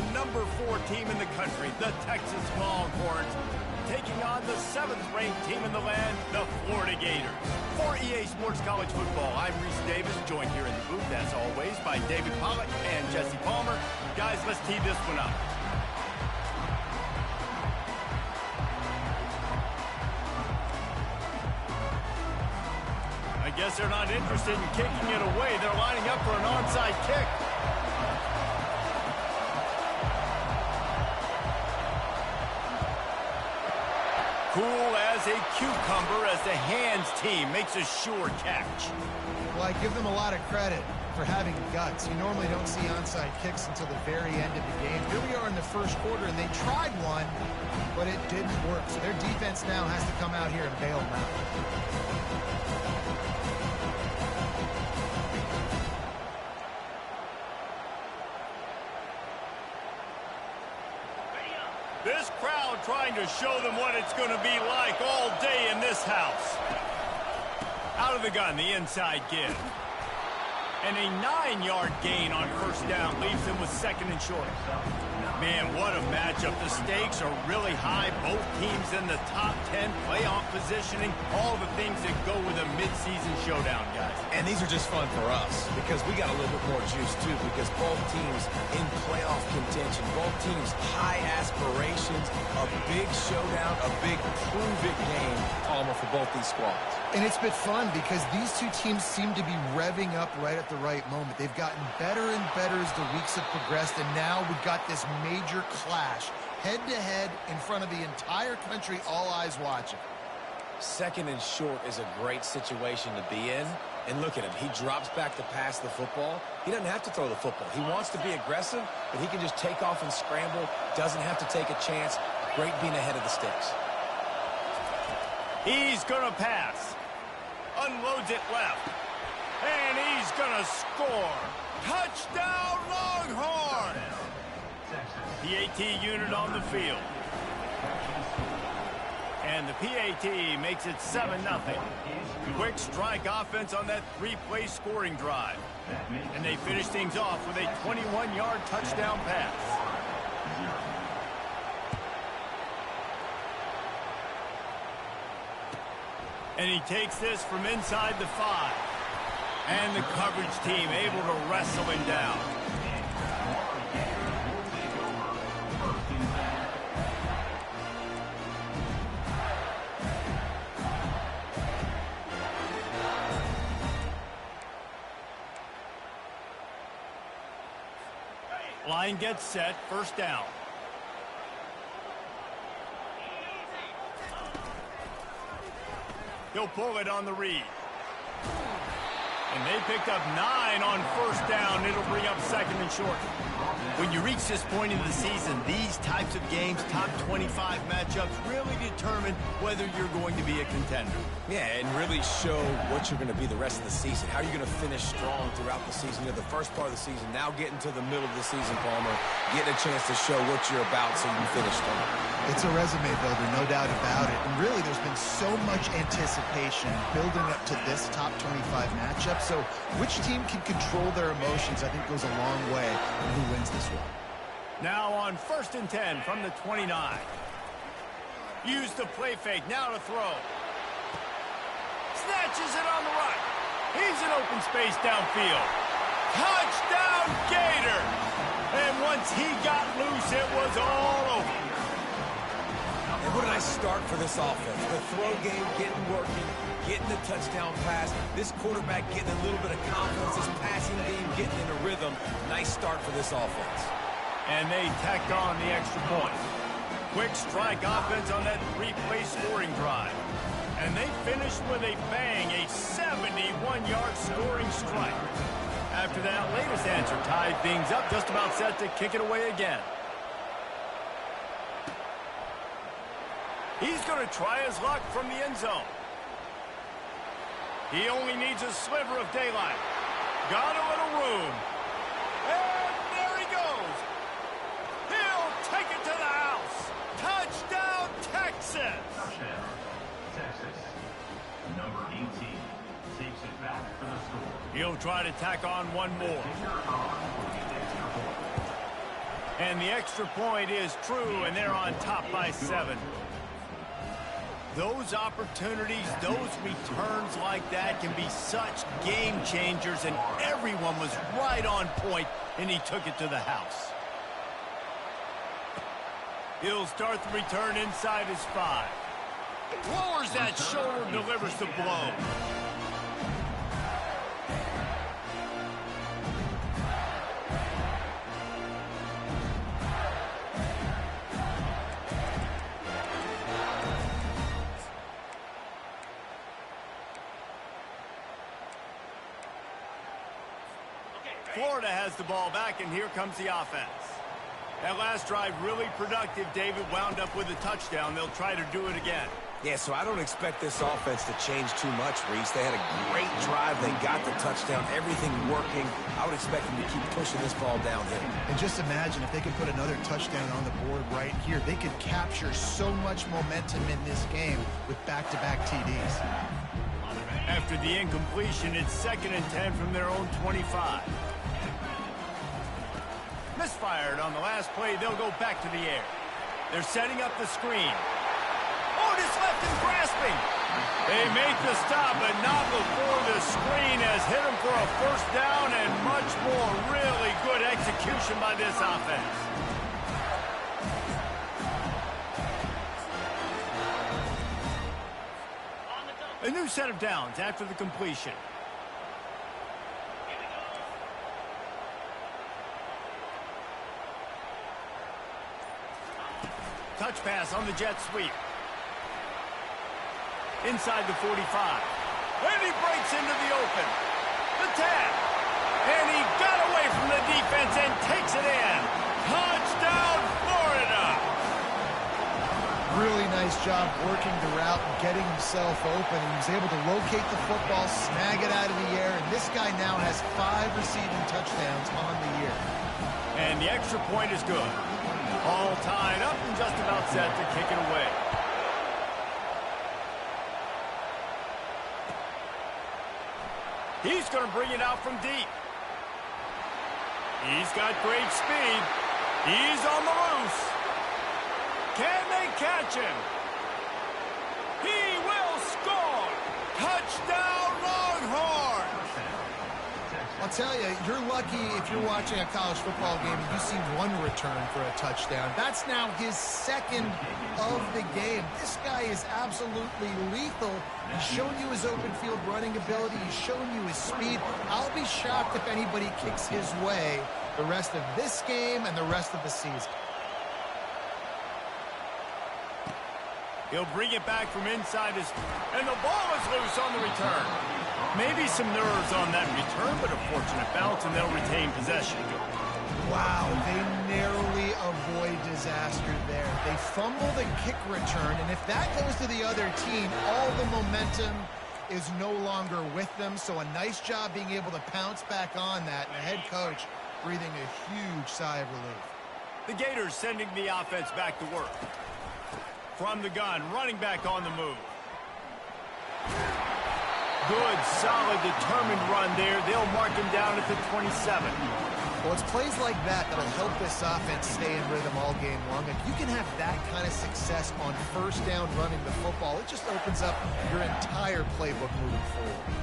the #4 team in the country, the Texas Longhorns, taking on the 7th-ranked team in the land, the Florida Gators. For EA Sports College Football, I'm Reese Davis, joined here in the booth, as always, by David Pollack and Jesse Palmer. Guys, let's tee this one up. I guess they're not interested in kicking it away. They're lining up for an onside kick. Cool as a cucumber as the hands team makes a sure catch. Well, I give them a lot of credit for having guts. You normally don't see onside kicks until the very end of the game. Here we are in the first quarter, and they tried one, but it didn't work. So their defense now has to come out here and bail them out. This crowd trying to show them what it's going to be like all day in this house. Out of the gun, the inside give. And a 9-yard gain on first down leaves them with 2nd and short. Man, what a matchup. The stakes are really high. Both teams in the top 10, playoff positioning, all the things that go with a midseason showdown, guys. And these are just fun for us because we got a little bit more juice, too, because both teams in playoff contention, both teams high aspirations, a big showdown, a big prove-it game, Palmer, for both these squads. And it's been fun because these two teams seem to be revving up right at the right moment. They've gotten better and better as the weeks have progressed, and now we've got this major clash, head-to-head in front of the entire country, all eyes watching. 2nd and short is a great situation to be in. And look at him. He drops back to pass the football. He doesn't have to throw the football. He wants to be aggressive, but he can just take off and scramble. Doesn't have to take a chance. Great being ahead of the sticks. He's going to pass. Unloads it left. And he's going to score. Touchdown, Longhorns! PAT unit on the field. And the PAT makes it 7-0. Quick strike offense on that 3-play scoring drive. And they finish things off with a 21-yard touchdown pass. And he takes this from inside the 5. And the coverage team able to wrestle him down. Line gets set, first down. He'll pull it on the read. And they picked up 9 on first down. It'll bring up 2nd and short. When you reach this point in the season, these types of games, top 25 matchups, really determine whether you're going to be a contender. Yeah, and really show what you're going to be the rest of the season. How are you going to finish strong throughout the season? You're the first part of the season, now getting to the middle of the season, Palmer, getting a chance to show what you're about so you can finish strong. It's a resume builder, no doubt about it. And really, there's been so much anticipation building up to this top 25 matchup. So which team can control their emotions, I think, goes a long way in who wins this one. Now on 1st and 10 from the 29. Use the play fake, now to throw. Snatches it on the right. He's in open space downfield. Touchdown, Gator! And once he got loose, it was all over. And what a nice start for this offense. The throw game getting working, getting the touchdown pass. This quarterback getting a little bit of confidence. This passing game getting in a rhythm. Nice start for this offense. And they tacked on the extra point. Quick strike offense on that 3-play scoring drive. And they finished with a bang, a 71-yard scoring strike. After that latest answer tied things up, just about set to kick it away again. He's going to try his luck from the end zone. He only needs a sliver of daylight. Got a little room. And there he goes. He'll take it to the house. Touchdown, Texas. Touchdown, Texas. Number 18 takes it back for the score. He'll try to tack on one more. And the extra point is true, and they're on top by 7. Those opportunities, those returns like that can be such game changers, and everyone was right on point, and he took it to the house. He'll start the return inside his 5. Lowers that shoulder, delivers the blow. Florida has the ball back, and here comes the offense. That last drive really productive. David wound up with a touchdown. They'll try to do it again. Yeah, so I don't expect this offense to change too much, Reese. They had a great drive. They got the touchdown. Everything working. I would expect them to keep pushing this ball downhill. And just imagine if they could put another touchdown on the board right here. They could capture so much momentum in this game with back-to-back TDs. After the incompletion, it's 2nd and 10 from their own 25. Misfired on the last play. They'll go back to the air. They're setting up the screen. Otis left him grasping. They make the stop, but not before the screen has hit him for a 1st down and much more. Really good execution by this offense. A new set of downs after the completion. Touch pass on the jet sweep. Inside the 45. And he breaks into the open. The tap. And he got away from the defense and takes it in. Touchdown, Florida. Really nice job working the route and getting himself open. He was able to locate the football, snag it out of the air, and this guy now has 5 receiving touchdowns on the year. And the extra point is good. All tied up and just about set to kick it away. He's going to bring it out from deep. He's got great speed. He's on the loose. Can they catch him? He will score. Touchdown, Longhorns. I'll tell you, you're lucky if you're watching a college football game and you see one return for a touchdown. That's now his 2nd of the game. This guy is absolutely lethal. He's shown you his open field running ability. He's shown you his speed. I'll be shocked if anybody kicks his way the rest of this game and the rest of the season. He'll bring it back from inside his... And the ball is loose on the return. Maybe some nerves on that return, but a fortunate bounce, and they'll retain possession. Wow, they narrowly avoid disaster there. They fumble the kick return, and if that goes to the other team, all the momentum is no longer with them. So a nice job being able to pounce back on that, and the head coach breathing a huge sigh of relief. The Gators sending the offense back to work. From the gun, running back on the move. Good, solid, determined run there. They'll mark him down at the 27. Well, it's plays like that that'll help this offense stay in rhythm all game long. If you can have that kind of success on 1st down running the football, it just opens up your entire playbook moving forward.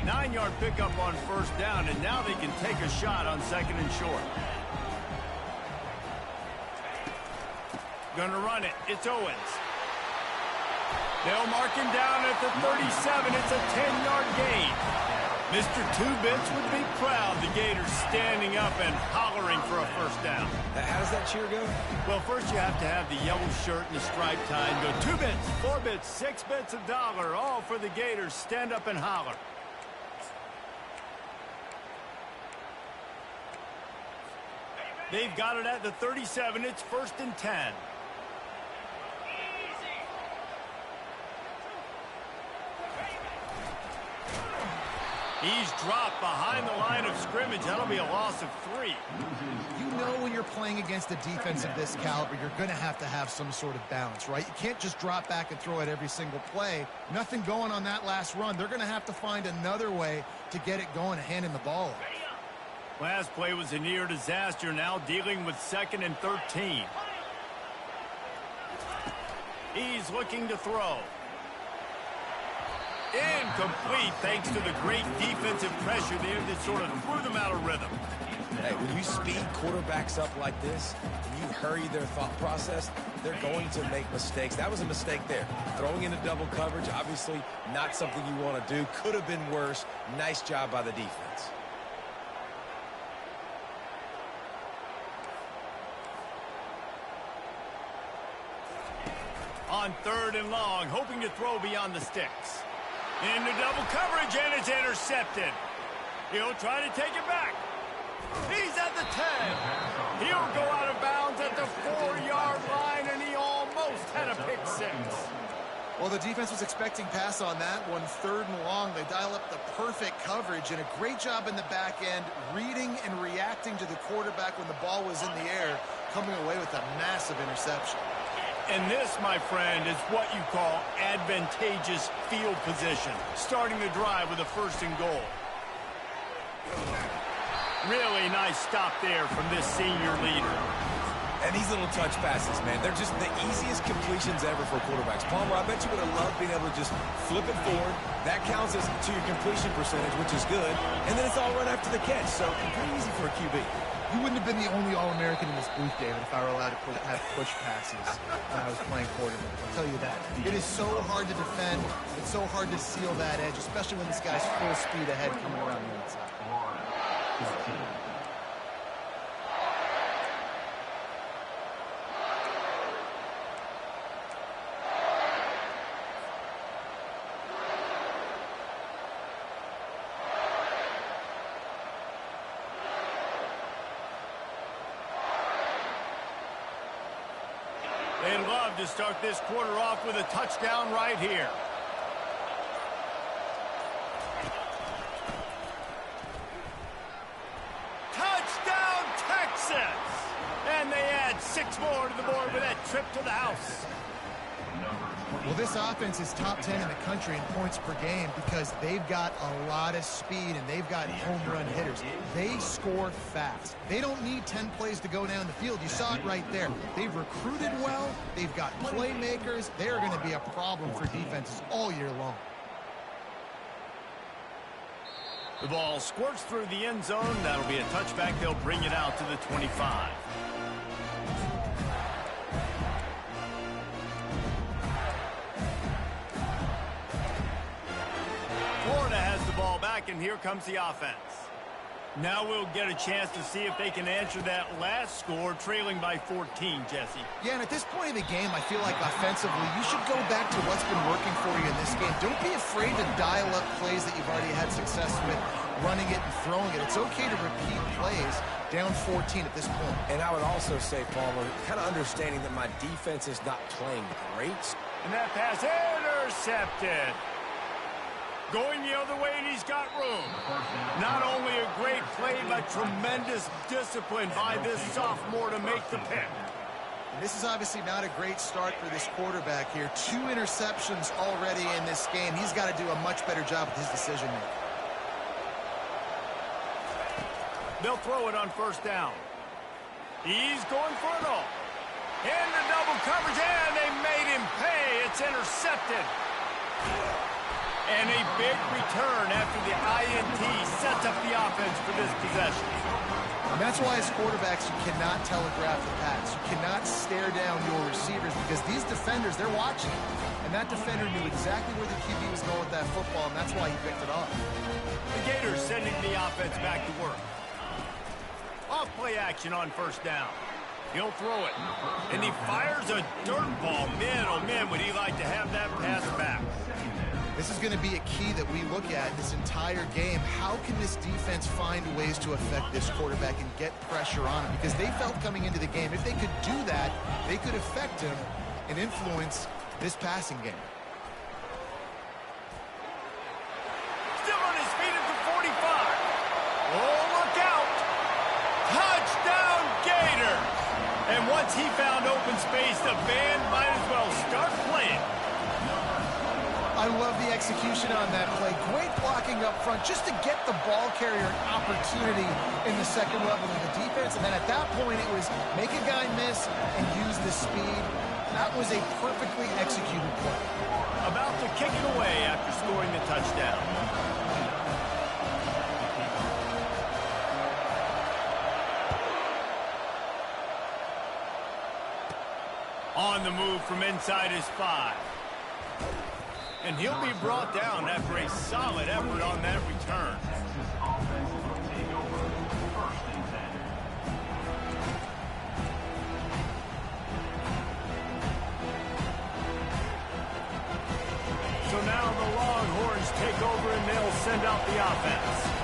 9-yard pickup on 1st down, and now they can take a shot on 2nd and short. Gonna run it. It's Owens. They'll mark him down at the 37. It's a 10-yard gain. Mr. Two-Bits would be proud. The Gators standing up and hollering for a 1st down. How does that cheer go? Well, first you have to have the yellow shirt and the striped tie and go 2 bits, 4 bits, 6 bits, $1, all for the Gators. Stand up and holler. They've got it at the 37. It's 1st and 10. He's dropped behind the line of scrimmage. That'll be a loss of 3. You know when you're playing against a defense of this caliber, you're going to have some sort of balance, right? You can't just drop back and throw it every single play. Nothing going on that last run. They're going to have to find another way to get it going and handing the ball off. Last play was a near disaster, now dealing with 2nd and 13. He's looking to throw. Incomplete thanks to the great defensive pressure there that sort of threw them out of rhythm. Hey, when you speed quarterbacks up like this, and you hurry their thought process, they're going to make mistakes. That was a mistake there. Throwing into double coverage, obviously not something you want to do. Could have been worse. Nice job by the defense. On 3rd and long, hoping to throw beyond the sticks. Into double coverage, and it's intercepted. He'll try to take it back. He's at the 10. He'll go out of bounds at the 4-yard line, and he almost had a pick six. Well, the defense was expecting pass on that one. 3rd and long, they dial up the perfect coverage, and a great job in the back end, reading and reacting to the quarterback when the ball was in the air, coming away with a massive interception. And this, my friend, is what you call advantageous field position. Starting the drive with a 1st and goal. Really nice stop there from this senior leader. And these little touch passes, man, they're just the easiest completions ever for quarterbacks. Palmer, I bet you would have loved being able to just flip it forward. That counts as to your completion percentage, which is good. And then it's all run after the catch, so pretty easy for a QB. You wouldn't have been the only All-American in this booth, David, if I were allowed to have push passes when I was playing quarterback. I'll tell you that. It is so hard to defend. It's so hard to seal that edge, especially when this guy's full speed ahead coming around the inside. They'd love to start this quarter off with a touchdown right here. Touchdown, Texas! And they add 6 more to the board with that trip to the house. Well, this offense is top 10 in the country in points per game because they've got a lot of speed and they've got home run hitters. They score fast. They don't need 10 plays to go down the field. You saw it right there. They've recruited well. They've got playmakers. They are going to be a problem for defenses all year long. The ball squirts through the end zone. That'll be a touchback. They'll bring it out to the 25. Florida has the ball back, and here comes the offense. Now we'll get a chance to see if they can answer that last score, trailing by 14, Jesse. Yeah, and at this point in the game, I feel like offensively, you should go back to what's been working for you in this game. Don't be afraid to dial up plays that you've already had success with, running it and throwing it. It's okay to repeat plays down 14 at this point. And I would also say, Palmer, kind of understanding that my defense is not playing great. And that pass intercepted. Going the other way, and he's got room. Not only a great play, but tremendous discipline by this sophomore to make the pick. And this is obviously not a great start for this quarterback here. 2 interceptions already in this game. He's got to do a much better job with his decision-making. They'll throw it on 1st down. He's going for it all. Into double coverage, and they made him pay. It's intercepted. And a big return after the INT sets up the offense for this possession. And that's why as quarterbacks, you cannot telegraph the pass. You cannot stare down your receivers because these defenders, they're watching. And that defender knew exactly where the QB was going with that football, and that's why he picked it off. The Gators sending the offense back to work. Off play action on 1st down. He'll throw it. And he fires a dirt ball. Man, oh man, would he like to have that pass back. This is going to be a key that we look at this entire game. How can this defense find ways to affect this quarterback and get pressure on him? Because they felt coming into the game, if they could do that, they could affect him and influence this passing game. Still on his feet at the 45. Oh, look out. Touchdown, Gators. And once he found open space, the band might as well start playing. I love the execution on that play. Great blocking up front just to get the ball carrier an opportunity in the second level of the defense. And then at that point, it was make a guy miss and use the speed. That was a perfectly executed play. About to kick it away after scoring the touchdown. On the move from inside his 5. And he'll be brought down after a solid effort on that return. So now the Longhorns take over and they'll send out the offense.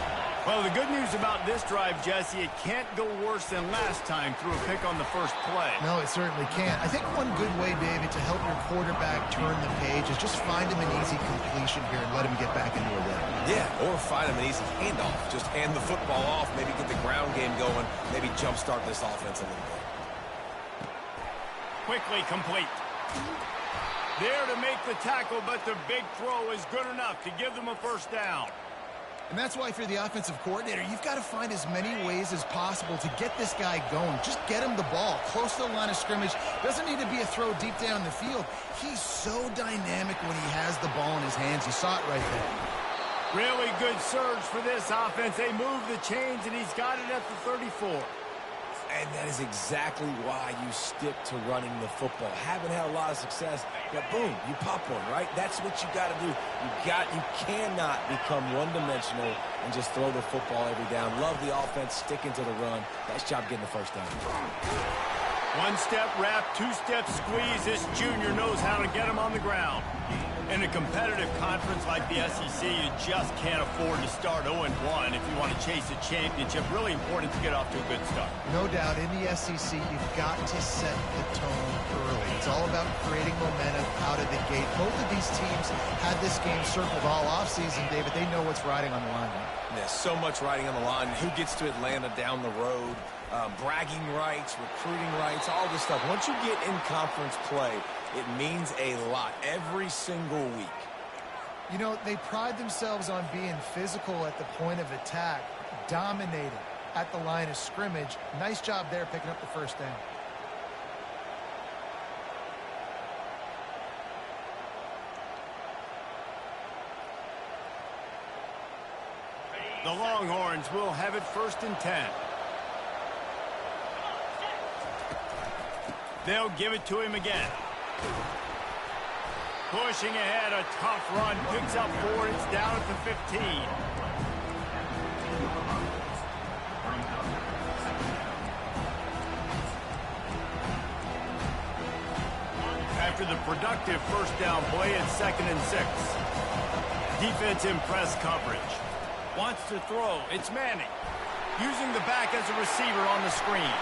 Well, the good news about this drive, Jesse, it can't go worse than last time through a pick on the first play. No, it certainly can't. I think one good way, David, to help your quarterback turn the page is just find him an easy completion here and let him get back into a rhythm. Yeah, or find him an easy handoff. Just hand the football off, maybe get the ground game going, maybe jumpstart this offense a little bit. Quickly complete. There to make the tackle, but the big throw is good enough to give them a first down. And that's why if you're the offensive coordinator, you've got to find as many ways as possible to get this guy going. Just get him the ball close to the line of scrimmage. Doesn't need to be a throw deep down the field. He's so dynamic when he has the ball in his hands. You saw it right there. Really good surge for this offense. They move the chains, and he's got it at the 34. And that is exactly why you stick to running the football. Haven't had a lot of success, but boom, you pop one, right? That's what you got to do. You cannot become one-dimensional and just throw the football every down. Love the offense, sticking to the run. Nice job getting the first down. One-step wrap, two-step squeeze. This junior knows how to get him on the ground. In a competitive conference like the SEC, you just can't afford to start 0-1 if you want to chase a championship. Really important to get off to a good start. No doubt, in the SEC, you've got to set the tone early. It's all about creating momentum out of the gate. Both of these teams had this game circled all offseason, David. They know what's riding on the line. There's so much riding on the line. Who gets to Atlanta down the road? Bragging rights, recruiting rights, all this stuff. Once you get in conference play, it means a lot every single week. You know, they pride themselves on being physical at the point of attack, dominating at the line of scrimmage. Nice job there picking up the first down. The Longhorns will have it 1st and 10. They'll give it to him again. Pushing ahead, a tough run, picks up 4, it's down at the 15. After the productive first down play, it's 2nd and 6. Defense in press coverage. Wants to throw, it's Manning. Using the back as a receiver on the screen.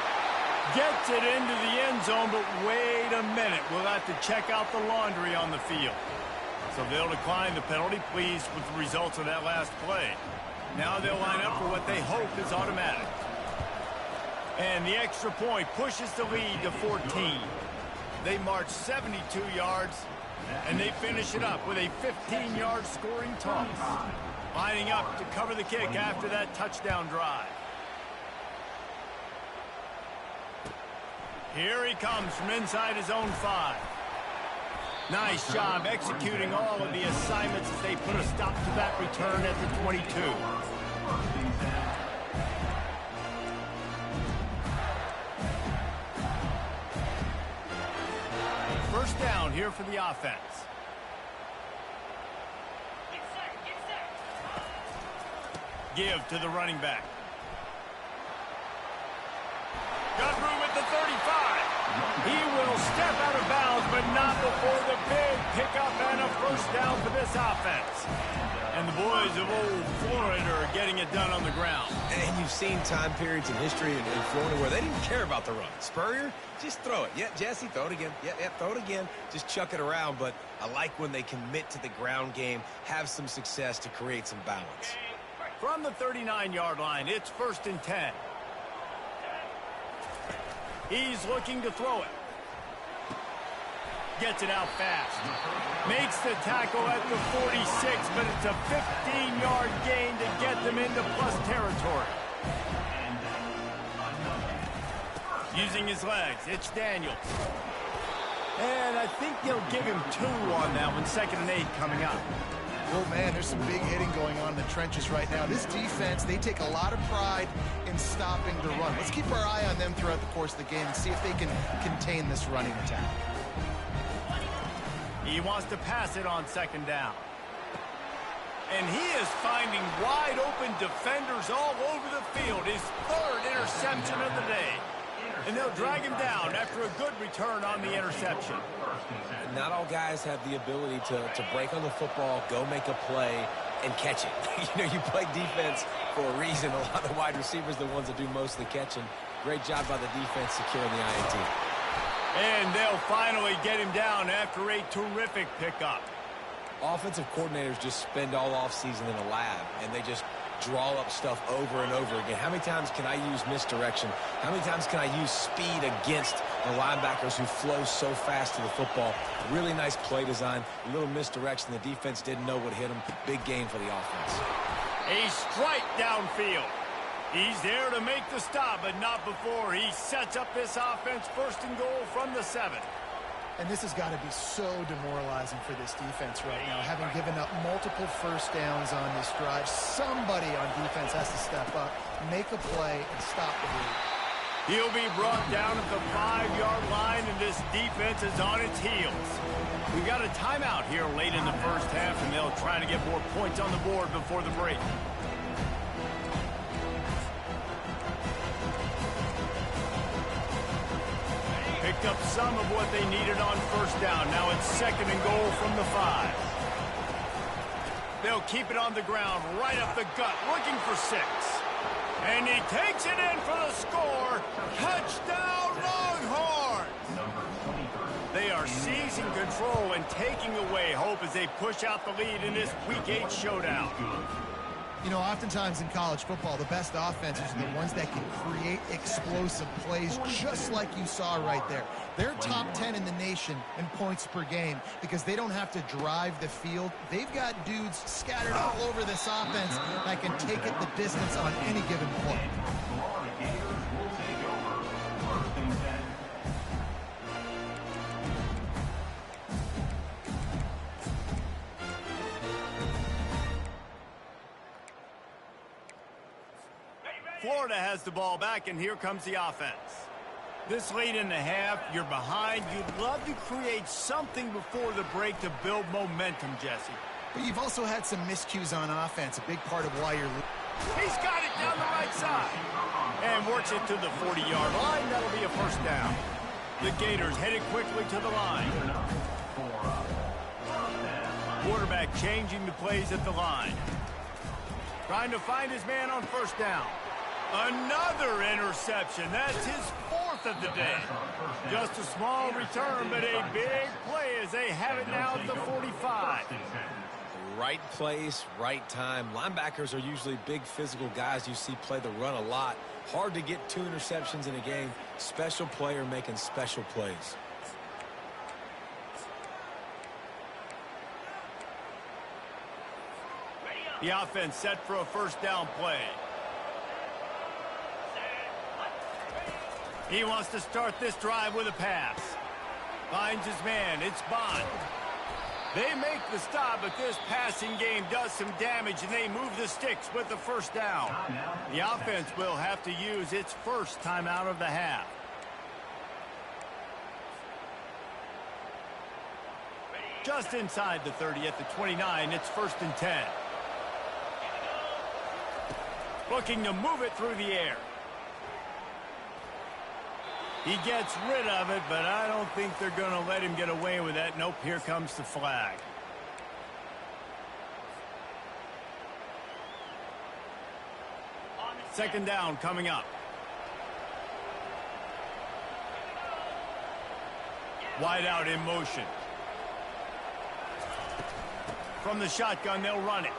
Gets it into the end zone, but wait a minute. We'll have to check out the laundry on the field. So they'll decline the penalty, pleased with the results of that last play. Now they'll line up for what they hope is automatic. And the extra point pushes the lead to 14. They march 72 yards, and they finish it up with a 15-yard scoring toss. Lining up to cover the kick after that touchdown drive. Here he comes from inside his own 5. Nice job executing all of the assignments as they put a stop to that return at the 22. First down here for the offense. Give to the running back. Got room at the 35. He will step out of bounds, but not before the big pickup and a first down for this offense. And the boys of old Florida are getting it done on the ground. And you've seen time periods in history in Florida where they didn't care about the run. Spurrier, just throw it. Yeah, Jesse, throw it again. Yeah, throw it again. Just chuck it around. But I like when they commit to the ground game, have some success to create some balance. From the 39-yard line, it's 1st and 10. He's looking to throw it. gets it out fast. Makes the tackle at the 46, but it's a 15-yard gain to get them into plus territory. Using his legs, it's Daniels. And I think they'll give him 2 on that one. 2nd and 8 coming up. Oh, man, there's some big hitting going on in the trenches right now. This defense, they take a lot of pride in stopping the run. Let's keep our eye on them throughout the course of the game and see if they can contain this running attack. He wants to pass it on 2nd down. And he is finding wide open defenders all over the field. His 3rd interception of the day. And they'll drag him down after a good return on the interception. Not all guys have the ability to break on the football, go make a play, and catch it. You know, you play defense for a reason. A lot of the wide receivers are the ones that do most of the catching. Great job by the defense securing the INT. And they'll finally get him down after a terrific pickup. Offensive coordinators just spend all offseason in a lab, and they just draw up stuff over and over again. How many times can I use misdirection? How many times can I use speed against the linebackers who flow so fast to the football? Really nice play design, a little misdirection. The defense didn't know what hit them. Big gain for the offense. A strike downfield. He's there to make the stop, but not before he sets up this offense 1st and goal from the 7. And this has got to be so demoralizing for this defense right now, having given up multiple 1st downs on this drive. Somebody on defense has to step up, make a play, and stop the bleed. He'll be brought down at the 5-yard line, and this defense is on its heels. We've got a timeout here late in the 1st half, and they'll try to get more points on the board before the break. Picked up some of what they needed on 1st down. Now it's 2nd and goal from the 5. They'll keep it on the ground, right up the gut, looking for 6. And he takes it in for the score. Touchdown, Longhorns! They are seizing control and taking away hope as they push out the lead in this Week 8 showdown. You know, oftentimes in college football, the best offenses are the ones that can create explosive plays, just like you saw right there. They're top 10 in the nation in points per game because they don't have to drive the field. They've got dudes scattered all over this offense that can take it the distance on any given play. Florida has the ball back, and here comes the offense. This late in the half, you're behind. You'd love to create something before the break to build momentum, Jesse. But you've also had some miscues on offense, a big part of why you're losing. He's got it down the right side and works it to the 40-yard line. That'll be a 1st down. The Gators headed quickly to the line. Quarterback changing the plays at the line. Trying to find his man on 1st down. Another interception. That's his 4th of the day. Just a small return, but a big play as they have it now at the 45. Right place, right time. Linebackers are usually big physical guys you see play the run a lot. Hard to get 2 interceptions in a game. Special player making special plays. The offense set for a 1st down play. He wants to start this drive with a pass. Finds his man. It's Bond. They make the stop, but this passing game does some damage, and they move the sticks with the 1st down. The offense will have to use its 1st timeout of the half. Just inside the 30 at the 29, it's 1st and 10. Looking to move it through the air. He gets rid of it, but I don't think they're going to let him get away with that. Nope, here comes the flag. Second down coming up. Wide out in motion. From the shotgun, they'll run it.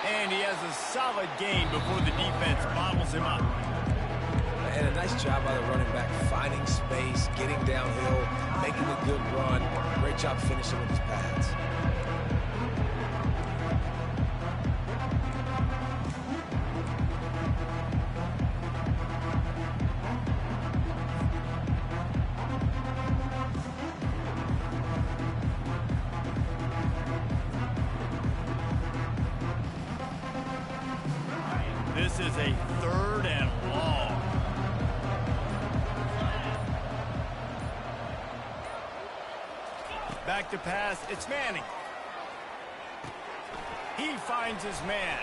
And he has a solid gain before the defense bottles him up. and a nice job by the running back, finding space, getting downhill, making a good run. Great job finishing with his pads. This is a 3rd and long. Back to pass. It's Manning. He finds his man.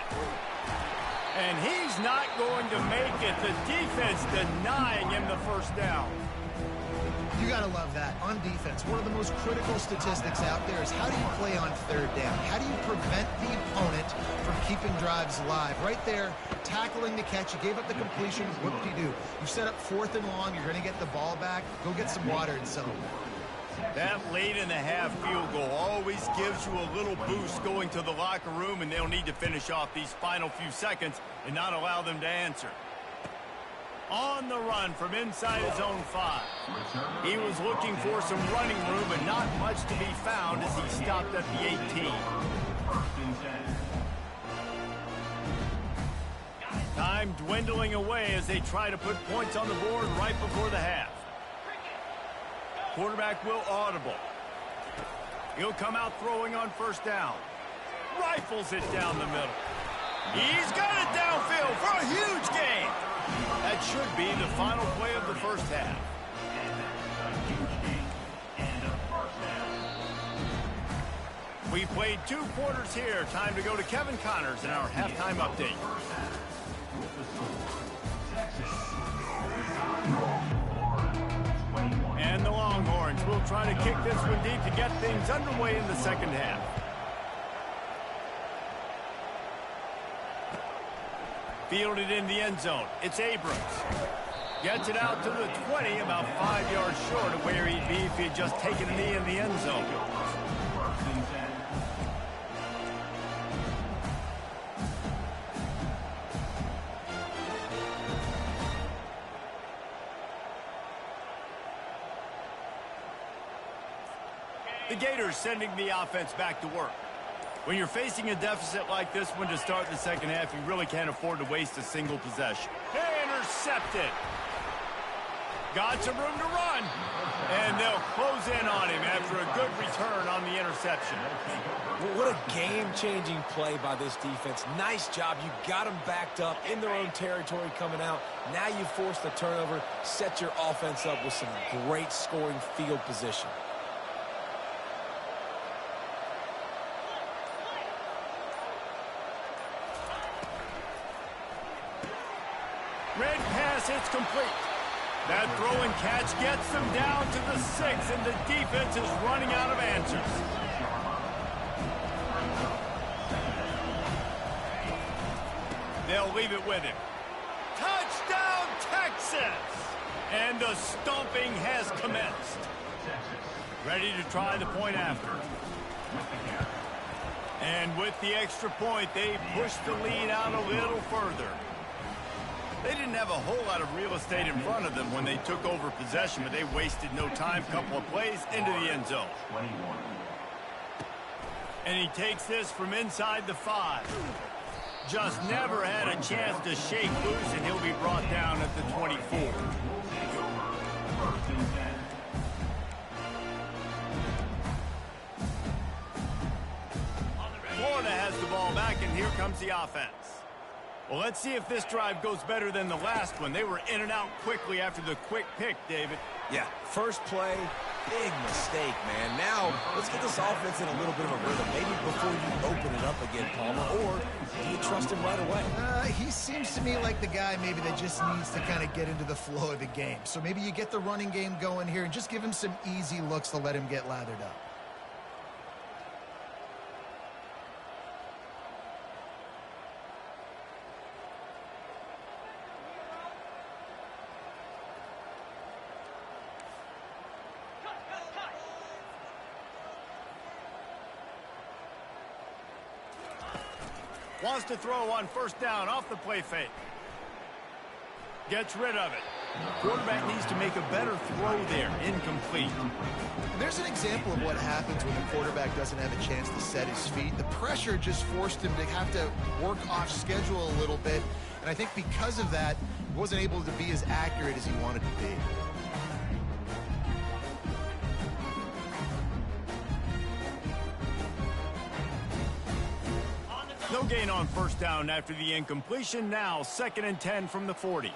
And he's not going to make it. The defense denying him the first down. You got to love that. On defense, one of the most critical statistics out there is how do you play on 3rd down? How do you prevent the opponent from keeping drives alive? Right there, tackling the catch. You gave up the completion. Whoop-de-doo. You set up 4th and long. You're going to get the ball back. Go get some water and settle. That late in the half field goal always gives you a little boost going to the locker room, and they'll need to finish off these final few seconds and not allow them to answer. On the run from inside his own 5. He was looking for some running room, but not much to be found as he stopped at the 18. Time dwindling away as they try to put points on the board right before the half. Quarterback will audible. He'll come out throwing on 1st down. Rifles it down the middle. He's got it downfield for a huge gain. That should be the final play of the first half. We played 2 quarters here. Time to go to Kevin Connors in our halftime update. And the Longhorns will try to kick this one deep to get things underway in the second half. Fielded in the end zone. It's Abrams. Gets it out to the 20, about 5 yards short of where he'd be if he had just taken a knee in the end zone. The Gators sending the offense back to work. When you're facing a deficit like this one to start the second half, you really can't afford to waste a single possession. Intercepted. Got some room to run. And they'll close in on him after a good return on the interception. Well, what a game-changing play by this defense. Nice job. You got them backed up in their own territory coming out. Now you force the turnover, set your offense up with some great scoring field position. Red pass hits complete. That throw and catch gets them down to the 6, and the defense is running out of answers. They'll leave it with him. Touchdown, Texas! And the stomping has commenced. Ready to try the point after. And with the extra point, they push the lead out a little further. They didn't have a whole lot of real estate in front of them when they took over possession, but they wasted no time. Couple of plays into the end zone. And he takes this from inside the 5. Just never had a chance to shake loose, and he'll be brought down at the 24. Florida has the ball back, and here comes the offense. Well, let's see if this drive goes better than the last one. They were in and out quickly after the quick pick, David. Yeah, first play, big mistake, man. Now, let's get this offense in a little bit of a rhythm. Maybe before you open it up again, Palmer, or do you trust him right away? He seems to me like the guy maybe that just needs to kind of get into the flow of the game. So maybe you get the running game going here and just give him some easy looks to let him get lathered up. Wants to throw on first down off the play fake. Gets rid of it. Quarterback needs to make a better throw there. Incomplete. And there's an example of what happens when the quarterback doesn't have a chance to set his feet. The pressure just forced him to have to work off schedule a little bit. And I think because of that, he wasn't able to be as accurate as he wanted to be. No gain on first down after the incompletion. Now 2nd and 10 from the 40.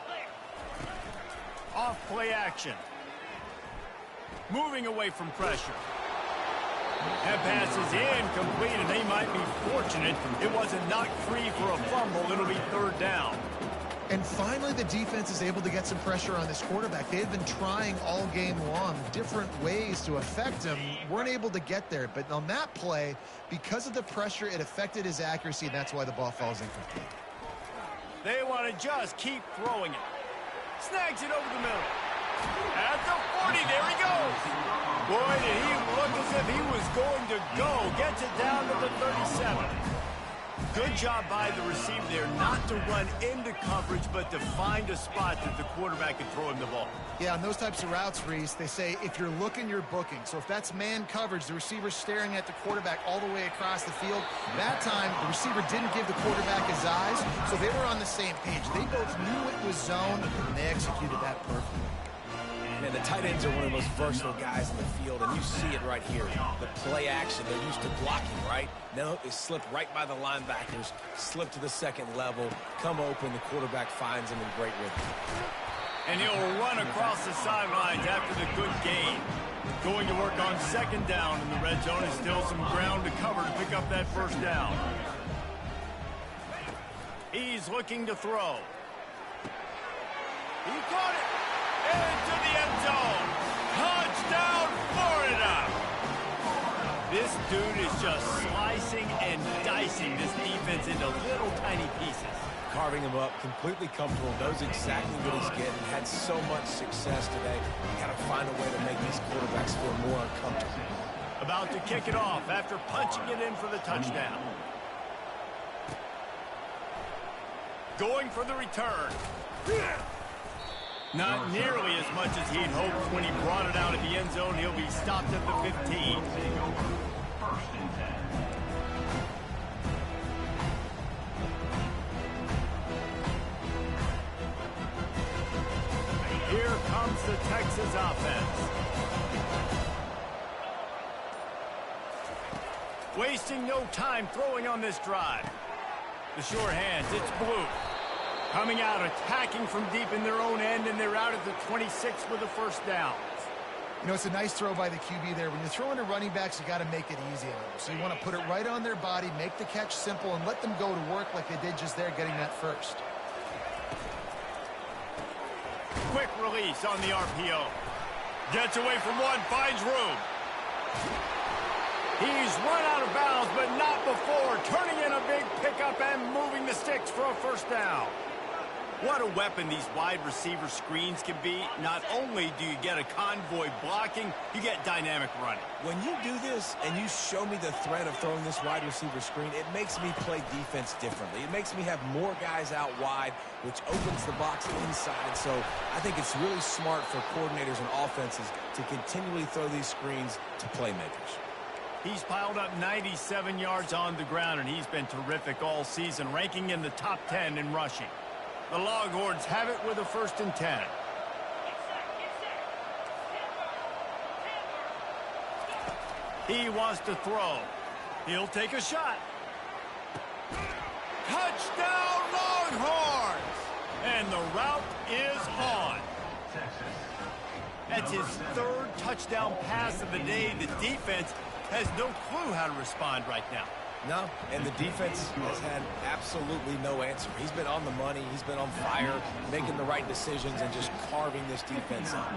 Off play action. Moving away from pressure. That pass is incomplete, and they might be fortunate it wasn't knocked free for a fumble. It'll be 3rd down. And finally, the defense is able to get some pressure on this quarterback. They had been trying all game long different ways to affect him. Weren't able to get there. But on that play, because of the pressure, it affected his accuracy, and that's why the ball falls incomplete. They want to just keep throwing it. Snags it over the middle. At the 40, there he goes. Boy, did he look as if he was going to go. Gets it down to the 37. Good job by the receiver there not to run into coverage, but to find a spot that the quarterback can throw him the ball. Yeah, on those types of routes, Reese, they say if you're looking, you're booking. So if that's man coverage, the receiver's staring at the quarterback all the way across the field. That time, the receiver didn't give the quarterback his eyes, so they were on the same page. They both knew it was zone, and they executed that perfectly. Man, the tight ends are one of the most versatile guys in the field, and you see it right here. The play action, they're used to blocking, right? No, they slip right by the linebackers, slip to the 2nd level, come open, the quarterback finds them in great rhythm. And he'll run across the sidelines after the good gain. Going to work on 2nd down in the red zone, and still some ground to cover to pick up that 1st down. He's looking to throw. He caught it. Into the end zone. Touchdown, Florida. This dude is just slicing and dicing this defense into little tiny pieces. Carving him up, completely comfortable, knows exactly what he's getting, had so much success today. You got to find a way to make these quarterbacks feel more uncomfortable. About to kick it off after punching it in for the touchdown. Going for the return. Not nearly as much as he'd hoped when he brought it out at the end zone. He'll be stopped at the 15. 1st and 10. Here comes the Texas offense. Wasting no time throwing on this drive. The sure hands, it's Blue. Coming out, attacking from deep in their own end, and they're out at the 26 with the 1st down. You know, it's a nice throw by the QB there. When you're throwing to running backs, you got to make it easy on them. So you want to put it right on their body, make the catch simple, and let them go to work like they did just there, getting that 1st. Quick release on the RPO. Gets away from one, finds room. He's run out of bounds, but not before. Turning in a big pickup and moving the sticks for a 1st down. What a weapon these wide receiver screens can be. Not only do you get a convoy blocking, you get dynamic running. When you do this and you show me the threat of throwing this wide receiver screen, it makes me play defense differently. It makes me have more guys out wide, which opens the box inside. So I think it's really smart for coordinators and offenses to continually throw these screens to playmakers. He's piled up 97 yards on the ground, and he's been terrific all season, ranking in the top 10 in rushing. The Longhorns have it with a 1st and 10. He wants to throw. He'll take a shot. Touchdown, Longhorns! And the route is on. That's his 3rd touchdown pass of the day. The defense has no clue how to respond right now. No, and the defense has had absolutely no answer. He's been on the money. He's been on fire, making the right decisions and just carving this defense up.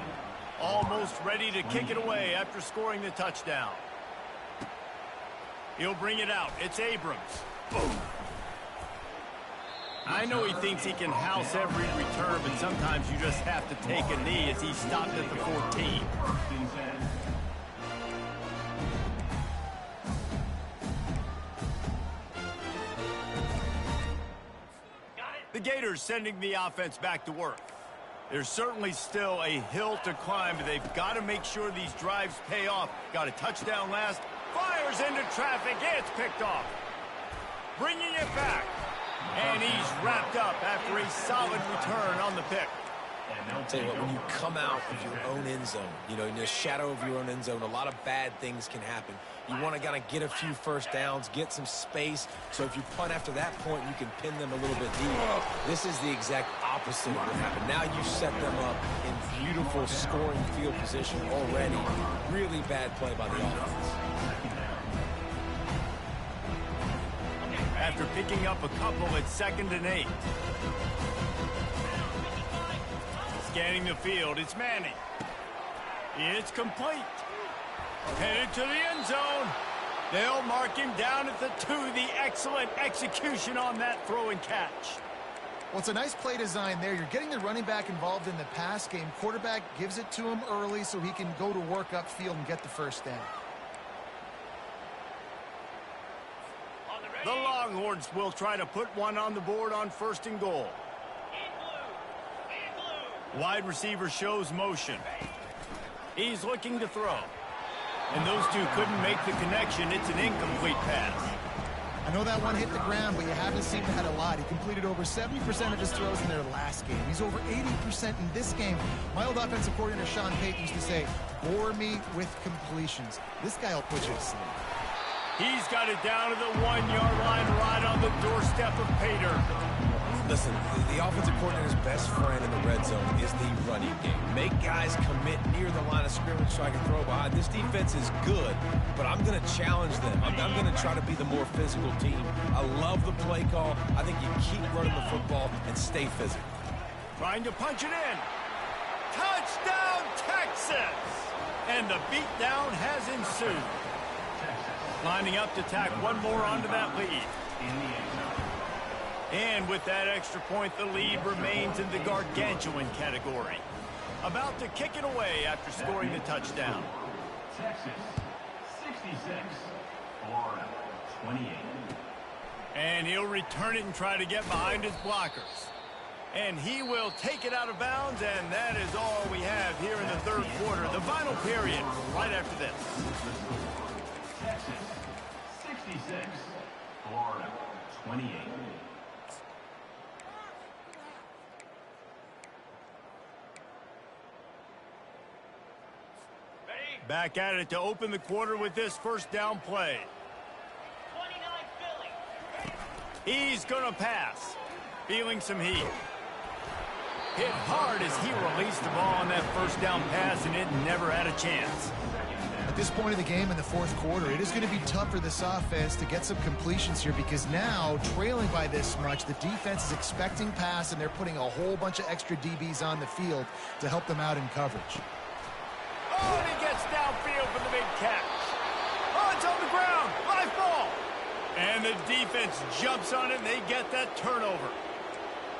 Almost ready to kick it away after scoring the touchdown. He'll bring it out. It's Abrams. Boom. I know he thinks he can house every return, but sometimes you just have to take a knee as he stopped at the 14. The Gators sending the offense back to work. There's certainly still a hill to climb, but they've got to make sure these drives pay off. Got a touchdown last. Fires into traffic. It's picked off. Bringing it back. And he's wrapped up after a solid return on the pick. I'll tell you what, when you come out of your own end zone, you know, in the shadow of your own end zone, a lot of bad things can happen. You want to kind of get a few first downs, get some space, so if you punt after that point, you can pin them a little bit deep. This is the exact opposite of what happened. Now you set them up in beautiful scoring field position already. Really bad play by the offense. After picking up a couple at 2nd and 8. Scanning the field, it's Manning. It's complete. Headed to the end zone. They'll mark him down at the 2. The excellent execution on that throw and catch. Well, it's a nice play design there. You're getting the running back involved in the pass game. Quarterback gives it to him early so he can go to work upfield and get the first down. The Longhorns will try to put one on the board on 1st and goal. Wide receiver shows motion. He's looking to throw. And those two couldn't make the connection. It's an incomplete pass. I know that one hit the ground, but you haven't seen him had a lot. He completed over 70% of his throws in their last game. He's over 80% in this game. My old offensive coordinator, Sean Payton, used to say, bore me with completions. This guy will put you to sleep. He's got it down to the 1-yard line right on the doorstep of Pater. Listen, the offensive coordinator's best friend in the red zone is the running game. Make guys commit near the line of scrimmage so I can throw behind. This defense is good, but I'm going to challenge them. I'm going to try to be the more physical team. I love the play call. I think you keep running the football and stay physical. Trying to punch it in. Touchdown, Texas! And the beatdown has ensued. Lining up to tack one more onto that lead. And with that extra point, the lead remains in the gargantuan category. About to kick it away after scoring the touchdown. Texas, 66. Florida, 28. And he'll return it and try to get behind his blockers. And he will take it out of bounds, and that is all we have here in the 3rd quarter. The final period, right after this. Texas, 66. Florida, 28. Back at it to open the quarter with this first down play. 29 Philly. He's going to pass. Feeling some heat. Hit hard as he released the ball on that first down pass, and it never had a chance. At this point of the game in the 4th quarter, it is going to be tough for this offense to get some completions here because now, trailing by this much, the defense is expecting pass, and they're putting a whole bunch of extra DBs on the field to help them out in coverage. Oh, and he gets downfield for the big catch. Oh, it's on the ground. Live ball. And the defense jumps on it, and they get that turnover.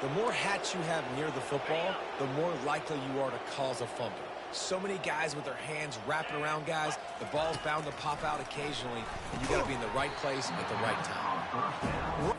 The more hats you have near the football, the more likely you are to cause a fumble. So many guys with their hands wrapping around guys, the ball's bound to pop out occasionally, and you got to be in the right place at the right time.